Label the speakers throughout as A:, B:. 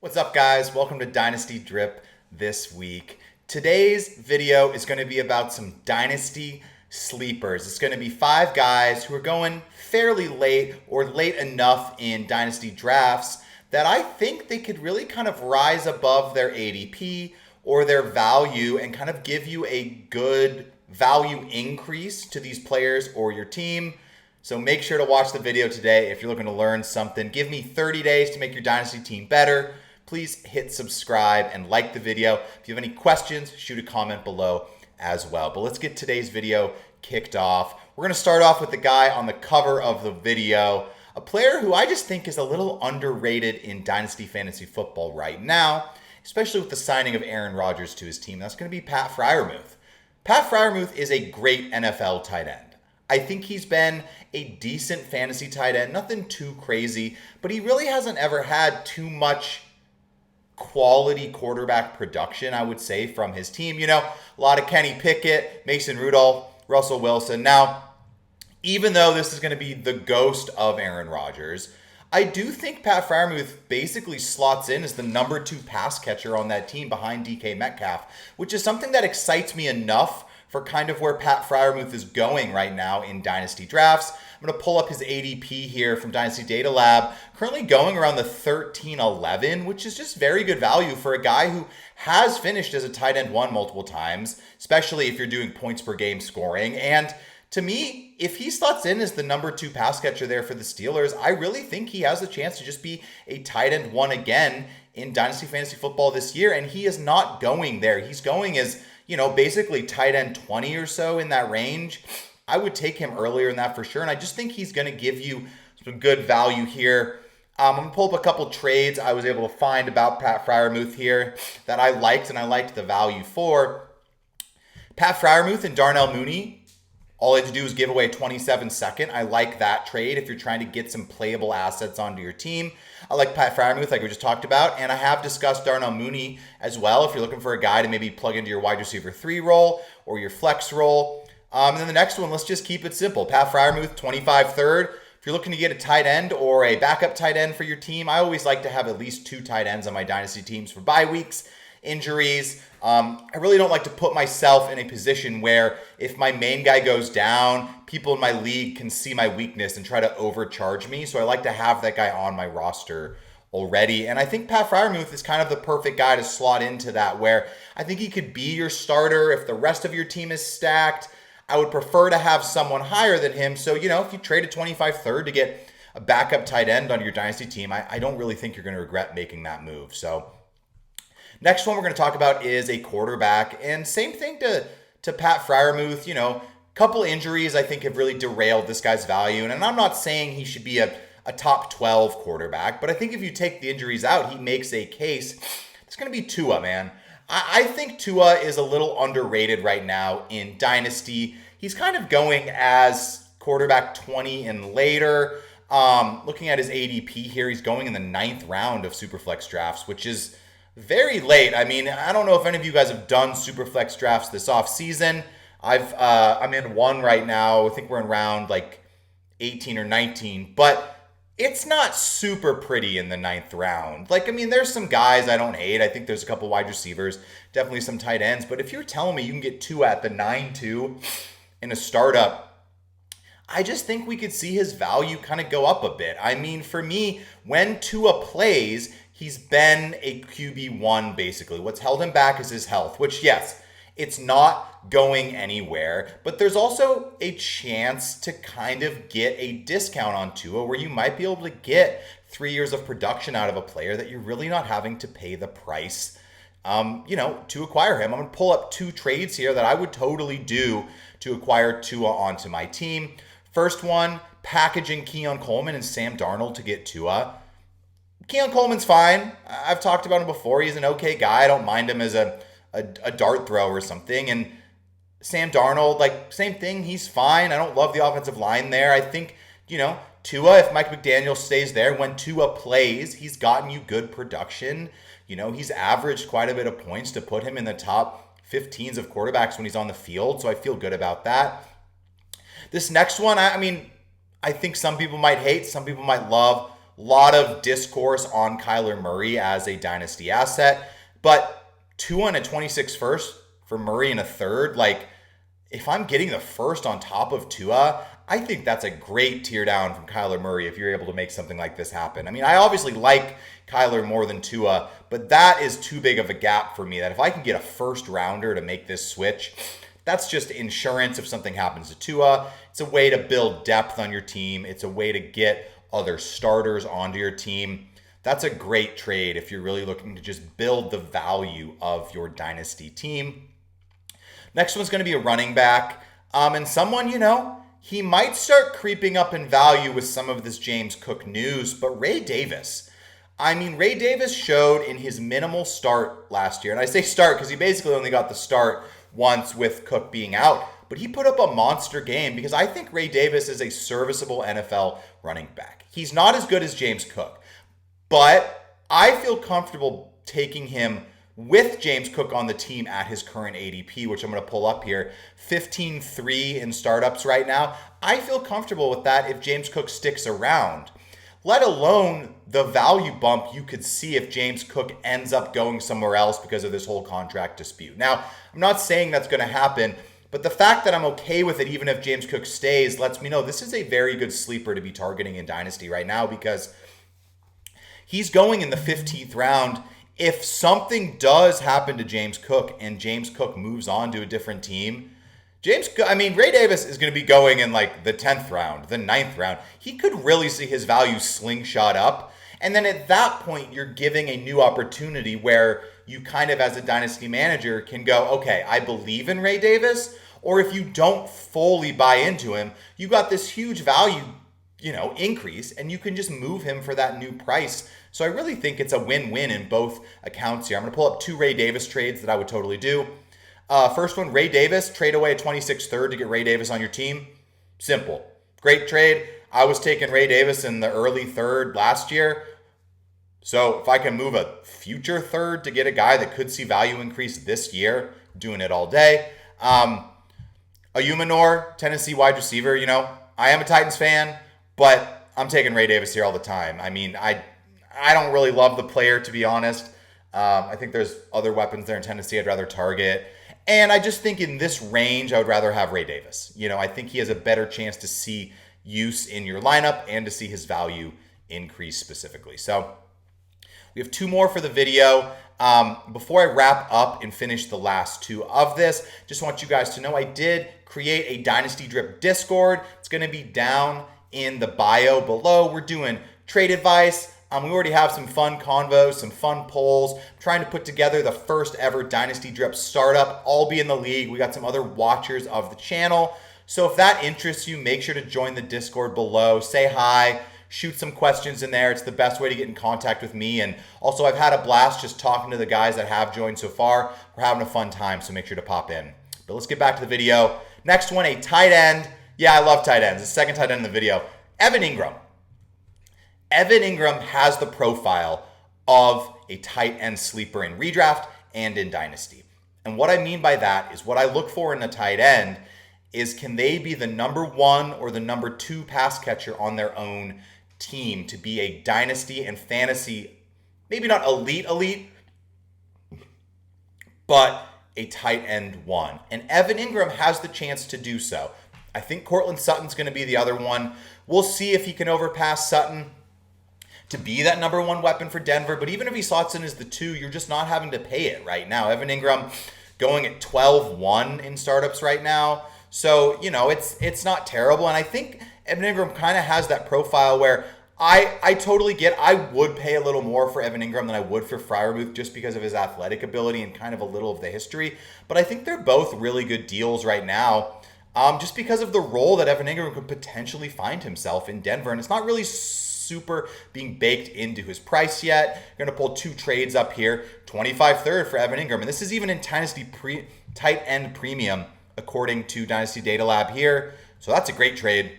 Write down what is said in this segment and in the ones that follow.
A: What's up, guys? Welcome to Dynasty Drip this week. Today's video is going to be about some Dynasty Sleepers. It's going to be 5 guys who are going fairly late or late enough in Dynasty drafts that I think they could really kind of rise above their ADP or their value and kind of give you a good value increase to these players or your team. So make sure to watch the video today if you're looking to learn something. Give me 30 days to make your Dynasty team better. Please hit subscribe and like the video. If you have any questions, shoot a comment below as well. But let's get today's video kicked off. We're going to start off with the guy on the cover of the video, a player who I just think is a little underrated in Dynasty Fantasy Football right now, especially with the signing of Aaron Rodgers to his team. That's going to be Pat Frymouth. Pat Frymouth is a great NFL tight end. I think he's been a decent fantasy tight end, nothing too crazy, but he really hasn't ever had too much quality quarterback production, I would say, from his team. You know, a lot of Kenny Pickett, Mason Rudolph, Russell Wilson. Now, even though this is going to be the ghost of Aaron Rodgers, I do think Pat Frymouth basically slots in as the number 2 pass catcher on that team behind DK Metcalf, which is something that excites me enough for kind of where Pat Frymouth is going right now in Dynasty drafts. I'm going to pull up his ADP here from Dynasty Data Lab. Currently going around the 13-11, which is just very good value for a guy who has finished as a tight end 1 multiple times, especially if you're doing points per game scoring. And to me, if he slots in as the number 2 pass catcher there for the Steelers, I really think he has a chance to just be a tight end 1 again in Dynasty Fantasy Football this year. And he is not going there. He's going as, you know, basically tight end 20 or so in that range. I would take him earlier in that for sure. And I just think he's going to give you some good value here. I'm going to pull up a couple trades I was able to find about Pat Frymouth here that I liked and I liked the value for. Pat Frymouth and Darnell Mooney, all I had to do is give away a 27-second. I like that trade if you're trying to get some playable assets onto your team. I like Pat Frymouth, like we just talked about, and I have discussed Darnell Mooney as well if you're looking for a guy to maybe plug into your wide receiver 3 role or your flex role. And then the next one, let's just keep it simple. Pat Frymouth, 25 third. If you're looking to get a tight end or a backup tight end for your team, I always like to have at least 2 tight ends on my Dynasty teams for bye weeks, injuries. I really don't like to put myself in a position where if my main guy goes down, people in my league can see my weakness and try to overcharge me. So I like to have that guy on my roster already. And I think Pat Frymouth is kind of the perfect guy to slot into that, where I think he could be your starter if the rest of your team is stacked. I would prefer to have someone higher than him. So, you know, if you trade a 25 third to get a backup tight end on your Dynasty team, I don't really think you're going to regret making that move. So next one we're going to talk about is a quarterback. And same thing to Pat Frymouth. You know, a couple injuries I think have really derailed this guy's value. And I'm not saying he should be a top 12 quarterback, but I think if you take the injuries out, he makes a case. It's going to be Tua, man. I think Tua is a little underrated right now in Dynasty. He's kind of going as quarterback 20 and later. Looking at his ADP here, he's going in the 9th round of Superflex drafts, which is very late. I mean, I don't know if any of you guys have done Superflex drafts this offseason. I'm in one right now. I think we're in round like 18 or 19, but it's not super pretty in the 9th round. Like, I mean, there's some guys I don't hate. I think there's a couple wide receivers, definitely some tight ends. But if you're telling me you can get 2 at the 9-2 in a startup, I just think we could see his value kind of go up a bit. I mean, for me, when Tua plays, he's been a QB1 basically. What's held him back is his health, which, yes, it's not going anywhere, but there's also a chance to kind of get a discount on Tua where you might be able to get 3 years of production out of a player that you're really not having to pay the price, you know, to acquire him. I'm going to pull up 2 trades here that I would totally do to acquire Tua onto my team. First one, packaging Keon Coleman and Sam Darnold to get Tua. Keon Coleman's fine. I've talked about him before. He's an okay guy. I don't mind him as a dart throw or something. And Sam Darnold, like, same thing. He's fine. I don't love the offensive line there. I think, you know, Tua, if Mike McDaniel stays there, when Tua plays, he's gotten you good production. You know, he's averaged quite a bit of points to put him in the top 15s of quarterbacks when he's on the field. So I feel good about that. This next one, I mean, I think some people might hate, some people might love. lot of discourse on Kyler Murray as a dynasty asset, but Tua and a 26 first for Murray and a third, like if I'm getting the first on top of Tua, I think that's a great tear down from Kyler Murray if you're able to make something like this happen. I mean, I obviously like Kyler more than Tua, but that is too big of a gap for me that if I can get a first rounder to make this switch, that's just insurance if something happens to Tua. It's a way to build depth on your team. It's a way to get other starters onto your team. That's a great trade if you're really looking to just build the value of your dynasty team. Next one's going to be a running back. And someone, he might start creeping up in value with some of this James Cook news, but Ray Davis. I mean, Ray Davis showed in his minimal start last year, and I say start because he basically only got the start once with Cook being out, but he put up a monster game because I think Ray Davis is a serviceable NFL running back. He's not as good as James Cook, but I feel comfortable taking him with James Cook on the team at his current ADP, which I'm going to pull up here, 15-3 in startups right now. I feel comfortable with that if James Cook sticks around, let alone the value bump you could see if James Cook ends up going somewhere else because of this whole contract dispute. Now, I'm not saying that's going to happen, but the fact that I'm okay with it even if James Cook stays lets me know this is a very good sleeper to be targeting in Dynasty right now because he's going in the 15th round. If something does happen to James Cook and James Cook moves on to a different team, Ray Davis is going to be going in like the 10th round, the 9th round. He could really see his value slingshot up. And then at that point, you're giving a new opportunity where you kind of, as a dynasty manager, can go, okay, I believe in Ray Davis. Or if you don't fully buy into him, you got this huge value, increase, and you can just move him for that new price. So I really think it's a win-win in both accounts here. I'm going to pull up two Ray Davis trades that I would totally do. First one, Ray Davis, trade away a 26th third to get Ray Davis on your team. Simple. Great trade. I was taking Ray Davis in the early third last year. So if I can move a future third to get a guy that could see value increase this year, doing it all day. Ayumanor, Tennessee wide receiver, I am a Titans fan, but I'm taking Ray Davis here all the time. I mean, I don't really love the player, to be honest. I think there's other weapons there in Tennessee I'd rather target. And I just think in this range, I would rather have Ray Davis. I think he has a better chance to see use in your lineup and to see his value increase specifically. So we have two more for the video. Before I wrap up and finish the last two of this, just want you guys to know I did create a Dynasty Drip Discord. It's going to be down in the bio below. We're doing trade advice. We already have some fun convos, some fun polls. I'm trying to put together the first ever Dynasty Drip startup. I'll be in the league. We got some other watchers of the channel. So if that interests you, make sure to join the Discord below. Say hi. Shoot some questions in there. It's the best way to get in contact with me. And also, I've had a blast just talking to the guys that have joined so far. We're having a fun time, so make sure to pop in. But let's get back to the video. Next one, a tight end. Yeah, I love tight ends. The second tight end in the video, Evan Ingram. Evan Ingram has the profile of a tight end sleeper in redraft and in Dynasty. And what I mean by that is what I look for in a tight end is can they be the number one or the number two pass catcher on their own team to be a Dynasty and fantasy, maybe not elite, but a tight end one. And Evan Ingram has the chance to do so. I think Cortland Sutton's going to be the other one. We'll see if he can overpass Sutton to be that number one weapon for Denver. But even if he slots in as the two, you're just not having to pay it right now. Evan Ingram going at 12-1 in startups right now. So, it's not terrible. And I think Evan Ingram kind of has that profile where I totally get, I would pay a little more for Evan Ingram than I would for Frymouth just because of his athletic ability and kind of a little of the history. But I think they're both really good deals right now. Just because of the role that Evan Ingram could potentially find himself in Denver. And it's not really super being baked into his price yet. We're going to pull two trades up here. 25 third for Evan Ingram. And this is even in Dynasty tight end premium, according to Dynasty Data Lab here. So that's a great trade.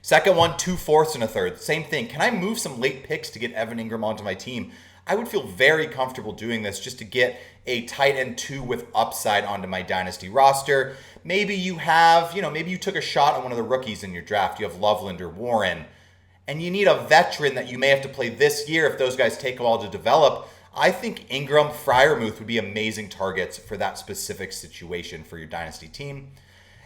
A: Second one, 2 fourths and a third. Same thing. Can I move some late picks to get Evan Ingram onto my team? I would feel very comfortable doing this just to get a tight end 2 with upside onto my Dynasty roster. Maybe you have, maybe you took a shot on one of the rookies in your draft. You have Loveland or Warren. and you need a veteran that you may have to play this year if those guys take a while to develop, I think Ingram, Frymouth would be amazing targets for that specific situation for your dynasty team.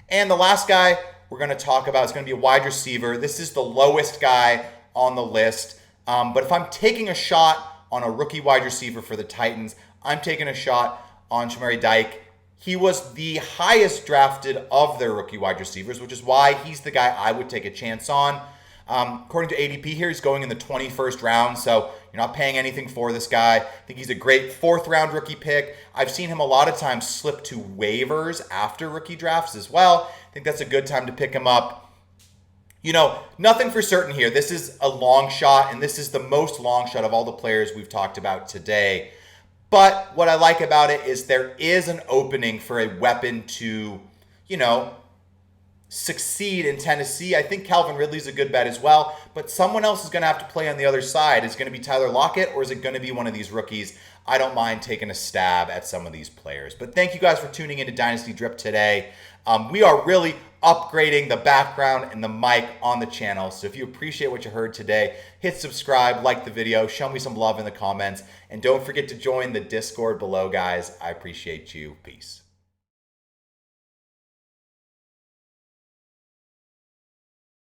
A: And the last guy we're going to talk about is going to be a wide receiver. This is the lowest guy on the list. But if I'm taking a shot on a rookie wide receiver for the Titans, I'm taking a shot on Shamari Dyke. He was the highest drafted of their rookie wide receivers, which is why he's the guy I would take a chance on. According to ADP here, he's going in the 21st round, so you're not paying anything for this guy. I think he's a great 4th round rookie pick. I've seen him a lot of times slip to waivers after rookie drafts as well. I think that's a good time to pick him up. You know, nothing for certain here. This is a long shot, and this is the most long shot of all the players we've talked about today. But what I like about it is there is an opening for a weapon to, you know, succeed in Tennessee. I think Calvin Ridley's a good bet as well, but someone else is going to have to play on the other side. Is it going to be Tyler Lockett, or is it going to be one of these rookies? I don't mind taking a stab at some of these players. But thank you guys for tuning into Dynasty Drip today. We are really upgrading the background and the mic on the channel. So if you appreciate what you heard today, hit subscribe, like the video, show me some love in the comments, and don't forget to join the Discord below, guys. I appreciate you. Peace.